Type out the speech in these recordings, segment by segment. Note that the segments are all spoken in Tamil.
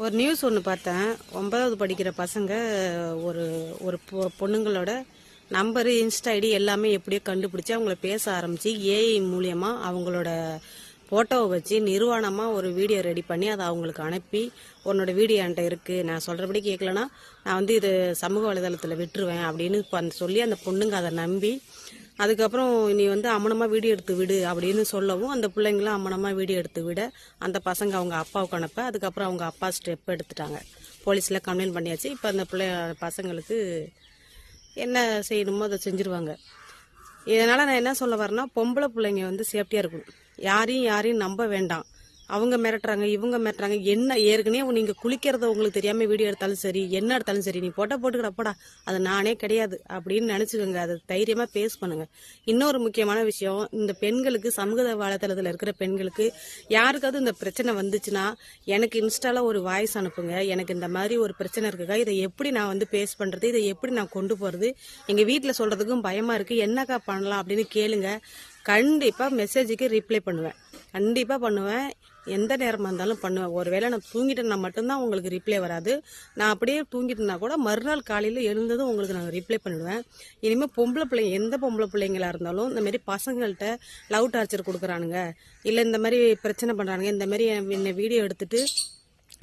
ஒரு நியூஸ் ஒன்று பார்த்தேன். 9வது படிக்கிற பசங்க ஒரு ஒரு பொண்ணுங்களோட நம்பரு, இன்ஸ்டா ஐடி எல்லாமே எப்படியோ கண்டுபிடிச்சி அவங்கள பேச ஆரம்பிச்சு ஏஐ மூலியமாக அவங்களோட ஃபோட்டோவை வச்சு நிர்வாணமாக ஒரு வீடியோ ரெடி பண்ணி அதை அவங்களுக்கு அனுப்பி, உன்னோட வீடியோ என்கிட்ட இருக்குது, நான் சொல்கிறபடி கேட்கலன்னா நான் இது சமூக வலைதளத்தில் விட்டுருவேன் அப்படின்னு சொல்லி அந்த பொண்ணுங்க அதை நம்பி, அதுக்கப்புறம் நீ அம்மனமாக வீடியோ எடுத்து விடு அப்படின்னு சொல்லவும் அந்த பிள்ளைங்களும் அம்மனமாக வீடியோ எடுத்து விட அந்த பசங்க அவங்க அப்பாவுக்கு அனுப்ப, அதுக்கப்புறம் அவங்க அப்பா ஸ்டெப் எடுத்துட்டாங்க. போலீஸில் கம்ப்ளைண்ட் பண்ணியாச்சு. இப்போ அந்த பசங்களுக்கு என்ன செய்யணுமோ அதை செஞ்சுருவாங்க. இதனால் நான் என்ன சொல்ல வரேன்னா, பொம்பளை பிள்ளைங்க சேஃப்டியாக இருக்கணும். யாரையும் நம்ப வேண்டாம். அவங்க மிரட்டுறாங்க, இவங்க மிரட்டுறாங்க. என்ன ஏற்கனவே நீங்கள் குளிக்கிறத உங்களுக்கு தெரியாமல் வீடியோ எடுத்தாலும் சரி, என்ன எடுத்தாலும் சரி, நீ போட்டுக்கிறப்படா அது நானே கிடையாது அப்படின்னு நினச்சிக்கோங்க. அதை தைரியமாக பேஸ் பண்ணுங்க. இன்னொரு முக்கியமான விஷயம், இந்த பெண்களுக்கு சமூக வலைதளத்தில் இருக்கிற பெண்களுக்கு யாருக்காவது இந்த பிரச்சனை வந்துச்சுன்னா எனக்கு இன்ஸ்டால ஒரு வாய்ஸ் அனுப்புங்க. எனக்கு இந்த மாதிரி ஒரு பிரச்சனை இருக்குக்கா, இதை எப்படி நான் பேஸ் பண்ணுறது, இதை எப்படி நான் கொண்டு போகிறது, எங்கள் வீட்டில் சொல்கிறதுக்கும் பயமாக இருக்குது, என்னக்கா பண்ணலாம் அப்படின்னு கேளுங்க. கண்டிப்பாக மெசேஜுக்கு ரிப்ளை பண்ணுவேன். கண்டிப்பாக பண்ணுவேன். எந்த நேரமாக இருந்தாலும் பண்ணுவேன். ஒருவேளை நான் தூங்கிட்டேன்னா மட்டும்தான் உங்களுக்கு ரிப்ளை வராது. நான் அப்படியே தூங்கிட்டேன்னா கூட மறுநாள் காலையில் எழுந்ததும் உங்களுக்கு நான் ரிப்ளை பண்ணிவிடுவேன். இனிமேல் பொம்பளை பிள்ளைங்க, எந்த பொம்பளை பிள்ளைங்களா இருந்தாலும் இந்த மாதிரி பசங்கள்கிட்ட லவ் டார்ச்சர் கொடுக்குறானுங்க, இல்லை இந்த மாதிரி பிரச்சனை பண்ணுறானுங்க, இந்த மாதிரி என்னை வீடியோ எடுத்துட்டு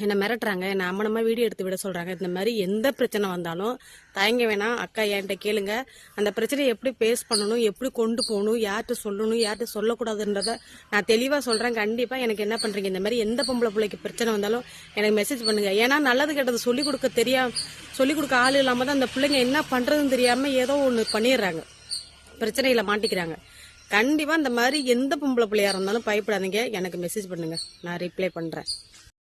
என்னை மிரட்டுறாங்க, என்னை அம்மனமாக வீடியோ எடுத்து விட சொல்கிறாங்க, இந்த மாதிரி எந்த பிரச்சனை வந்தாலும் தயங்க வேணாம், அக்கா என்கிட்ட கேளுங்க. அந்த பிரச்சனையை எப்படி பேஸ் பண்ணணும், எப்படி கொண்டு போகணும், யார்கிட்ட சொல்லணும், யார்கிட்ட சொல்லக்கூடாதுன்றதை நான் தெளிவாக சொல்கிறேன். கண்டிப்பாக எனக்கு என்ன பண்ணுறீங்க, இந்த மாதிரி எந்த பொம்பளை பிள்ளைக்கு பிரச்சனை வந்தாலும் எனக்கு மெசேஜ் பண்ணுங்கள். ஏன்னா நல்லது கெட்டது சொல்லிக் கொடுக்க ஆள் இல்லாமல் தான் அந்த பிள்ளைங்க என்ன பண்ணுறதுன்னு தெரியாமல் ஏதோ ஒன்று பண்ணிடுறாங்க, பிரச்சனையில் மாட்டிக்கிறாங்க. கண்டிப்பாக இந்த மாதிரி எந்த பொம்பளை பிள்ளையாக இருந்தாலும் பயப்படாதீங்க, எனக்கு மெசேஜ் பண்ணுங்கள், நான் ரிப்ளை பண்ணுறேன்.